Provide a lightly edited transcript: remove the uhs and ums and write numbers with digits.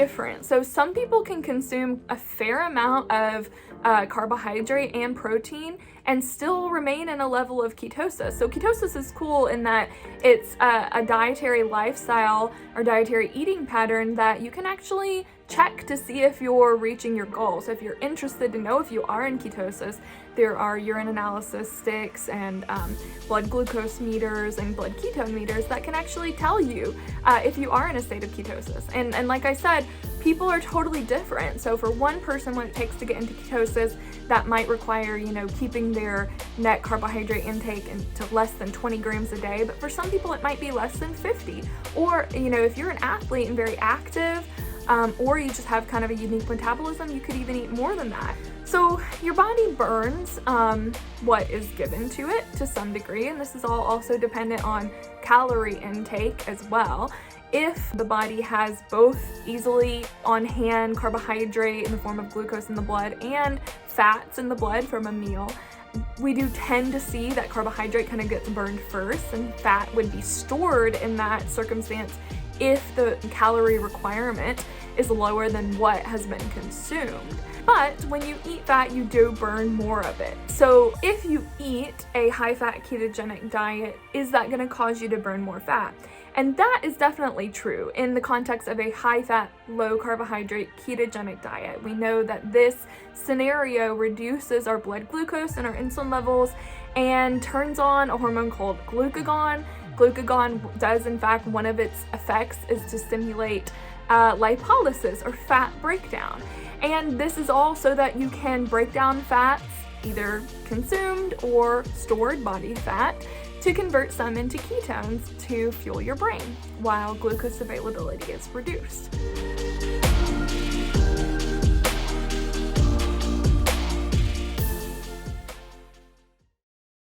different. So some people can consume a fair amount of carbohydrate and protein and still remain in a level of ketosis. So ketosis is cool in that it's a dietary lifestyle or dietary eating pattern that you can actually check to see if you're reaching your goals. If you're interested to know if you are in ketosis, there are urine analysis sticks and blood glucose meters and blood ketone meters that can actually tell you if you are in a state of ketosis. And like I said, people are totally different. So for one person, what it takes to get into ketosis, that might require, keeping their net carbohydrate intake to less than 20 grams a day. But for some people, it might be less than 50. Or, if you're an athlete and very active, or you just have kind of a unique metabolism, you could even eat more than that. So your body burns what is given to it to some degree, and this is all also dependent on calorie intake as well. If the body has both easily on hand carbohydrate in the form of glucose in the blood and fats in the blood from a meal, we do tend to see that carbohydrate kind of gets burned first, and fat would be stored in that circumstance if the calorie requirement is lower than what has been consumed. But when you eat fat, you do burn more of it. So if you eat a high-fat ketogenic diet, is that going to cause you to burn more fat? And that is definitely true in the context of a high-fat, low-carbohydrate ketogenic diet. We know that this scenario reduces our blood glucose and our insulin levels and turns on a hormone called glucagon. Glucagon does, in fact, one of its effects is to stimulate lipolysis or fat breakdown. And this is all so that you can break down fats, either consumed or stored body fat, to convert some into ketones to fuel your brain while glucose availability is reduced.